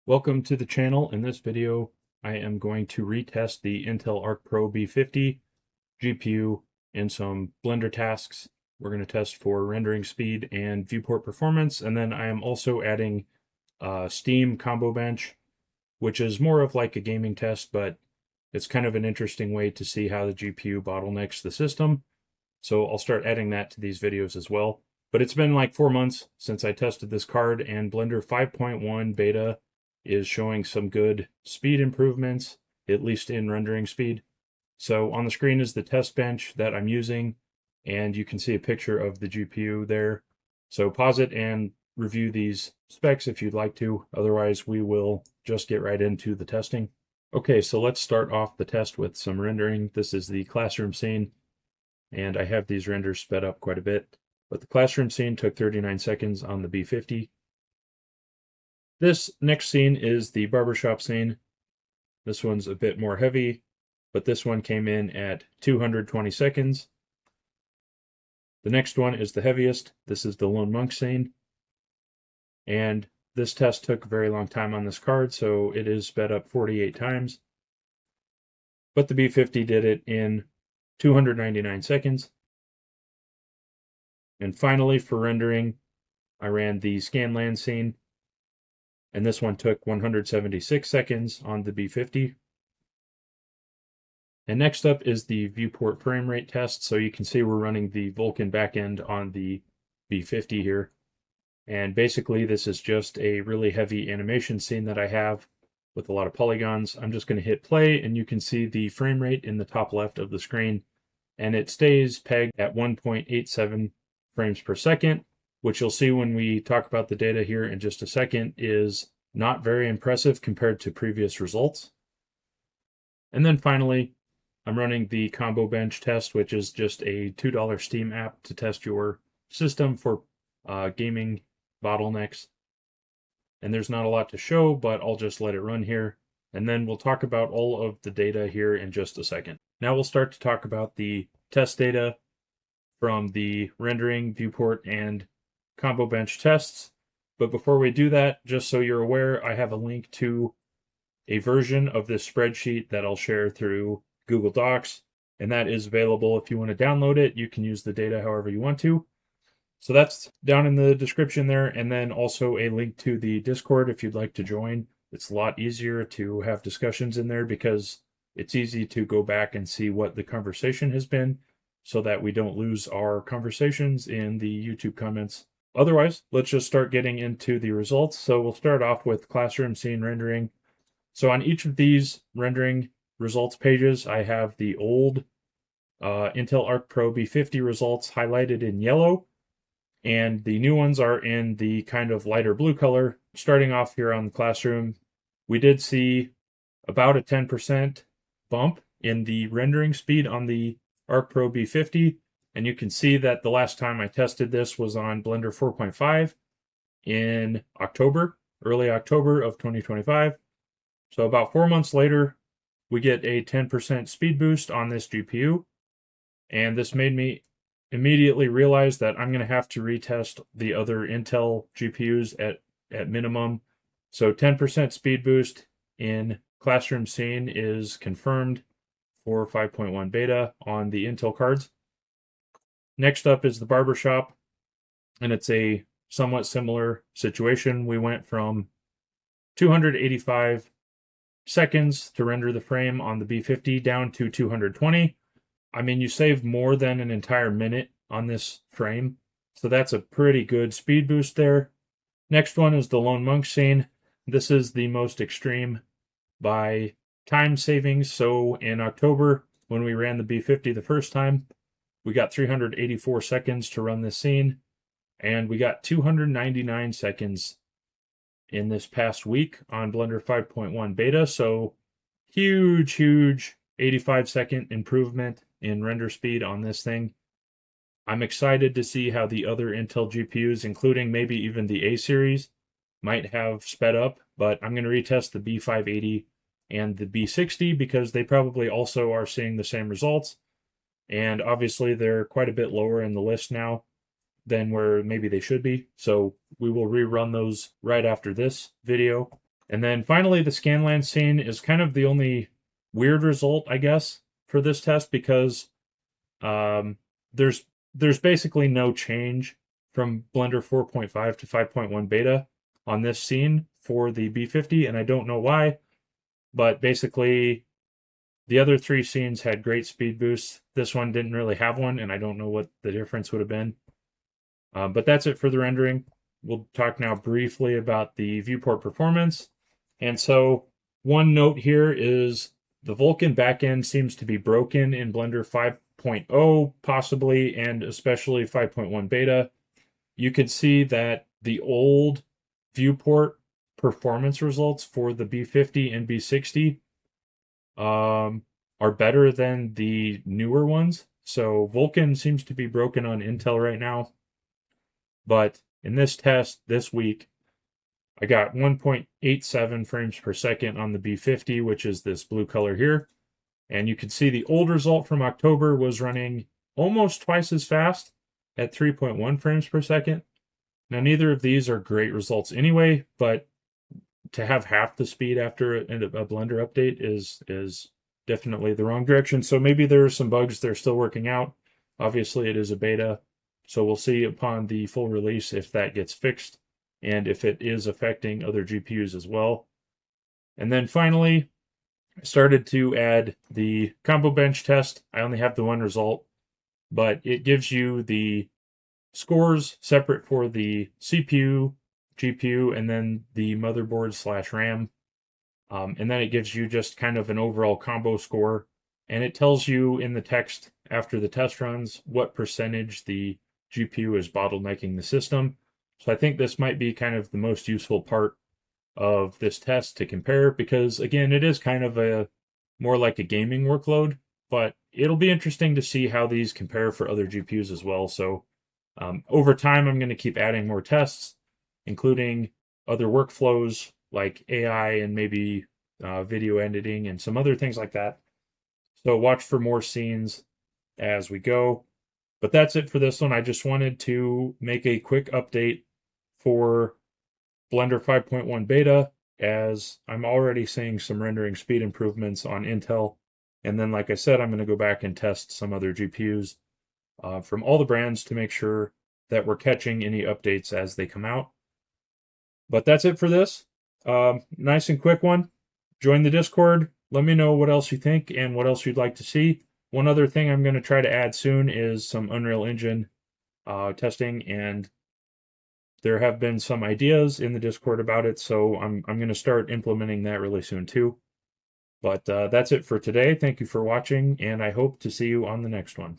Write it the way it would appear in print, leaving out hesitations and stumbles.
Welcome to the channel. In this video, I am going to retest the Intel Arc Pro B50 GPU in some Blender tasks. We're going to test for rendering speed and viewport performance, and then I am also adding Steam ComboBench, which is more of like a gaming test, but it's kind of an interesting way to see how the GPU bottlenecks the system. So I'll start adding that to these videos as well. But it's been like 4 months since I tested this card, and Blender 5.1 beta is showing some good speed improvements, at least in rendering speed. So on the screen is the test bench that I'm using, and you can see a picture of the GPU there. So pause it and review these specs if you'd like to. Otherwise, we will just get right into the testing. Okay, so let's start off the test with some rendering. This is the classroom scene, and I have these renders sped up quite a bit. But the classroom scene took 39 seconds on the B50. This next scene is the barbershop scene. This one's a bit more heavy, but this one came in at 220 seconds. The next one is the heaviest. This is the Lone Monk scene. And this test took a very long time on this card, so it is sped up 48 times. But the B50 did it in 299 seconds. And finally, for rendering, I ran the Scanland scene, and this one took 176 seconds on the B50. And next up is the viewport frame rate test. So you can see we're running the Vulkan backend on the B50 here. And basically this is just a really heavy animation scene that I have with a lot of polygons. I'm just going to hit play, and you can see the frame rate in the top left of the screen. And it stays pegged at 1.87 frames per second, which you'll see when we talk about the data here in just a second is not very impressive compared to previous results. And then finally, I'm running the ComboBench test, which is just a $2 Steam app to test your system for gaming bottlenecks. And there's not a lot to show, but I'll just let it run here. And then we'll talk about all of the data here in just a second. Now we'll start to talk about the test data from the rendering, viewport, and ComboBench tests. But before we do that, just so you're aware, I have a link to a version of this spreadsheet that I'll share through Google Docs, and that is available if you want to download it. You can use the data however you want to. So that's down in the description there, and then also a link to the Discord if you'd like to join. It's a lot easier to have discussions in there because it's easy to go back and see what the conversation has been so that we don't lose our conversations in the YouTube comments. Otherwise, let's just start getting into the results. So we'll start off with classroom scene rendering. So on each of these rendering results pages, I have the old Intel Arc Pro B50 results highlighted in yellow, and the new ones are in the kind of lighter blue color. Starting off here on the classroom, we did see about a 10% bump in the rendering speed on the Arc Pro B50, and you can see that the last time I tested this was on Blender 4.5 in October, early October of 2025. So about 4 months later, we get a 10% speed boost on this GPU, and this made me immediately realize that I'm going to have to retest the other Intel GPUs at minimum. So 10% speed boost in classroom scene is confirmed for 5.1 beta on the Intel cards. Next up is the barbershop, and it's a somewhat similar situation. We went from 285 seconds to render the frame on the B50 down to 220. I mean, you save more than an entire minute on this frame, so that's a pretty good speed boost there. Next one is the Lone Monk scene. This is the most extreme by time savings. So in October, when we ran the B50 the first time, we got 384 seconds to run this scene, and we got 299 seconds in this past week on Blender 5.1 beta. So huge 85-second improvement in render speed on this thing. I'm excited to see how the other Intel GPUs, including maybe even the A series, might have sped up, but I'm going to retest the B580 and the B60 because they probably also are seeing the same results. And obviously they're quite a bit lower in the list now than where maybe they should be. So we will rerun those right after this video. And then finally, the Scanlan scene is kind of the only weird result, I guess, for this test because um, there's basically no change from Blender 4.5 to 5.1 beta on this scene for the B50, and I don't know why, but basically the other three scenes had great speed boosts. This one didn't really have one, and I don't know what the difference would have been. But that's it for the rendering. We'll talk now briefly about the viewport performance. And so one note here is the Vulkan backend seems to be broken in Blender 5.0 possibly, and especially 5.1 beta. You can see that the old viewport performance results for the B50 and B60 are better than the newer ones. So Vulkan seems to be broken on Intel right now. But in this test this week, I got 1.87 frames per second on the B50, which is this blue color here. And you can see the old result from October was running almost twice as fast at 3.1 frames per second. Now, neither of these are great results anyway, but to have half the speed after a Blender update is definitely the wrong direction. So maybe there are some bugs they're still working out. Obviously, it is a beta, so we'll see upon the full release if that gets fixed and if it is affecting other GPUs as well. And then finally, I started to add the ComboBench test. I only have the one result, but it gives you the scores separate for the CPU, GPU, and then the motherboard / RAM. And then it gives you just kind of an overall combo score. And it tells you in the text after the test runs what percentage the GPU is bottlenecking the system. So I think this might be kind of the most useful part of this test to compare because, again, it is kind of a more like a gaming workload, but it'll be interesting to see how these compare for other GPUs as well. So over time, I'm going to keep adding more tests, including other workflows like AI and maybe video editing and some other things like that. So watch for more scenes as we go. But that's it for this one. I just wanted to make a quick update for Blender 5.1 beta, as I'm already seeing some rendering speed improvements on Intel. And then, like I said, I'm going to go back and test some other GPUs from all the brands to make sure that we're catching any updates as they come out. But that's it for this. Nice and quick one. Join the Discord. Let me know what else you think and what else you'd like to see. One other thing I'm going to try to add soon is some Unreal Engine testing, and there have been some ideas in the Discord about it, so I'm going to start implementing that really soon too. But that's it for today. Thank you for watching, and I hope to see you on the next one.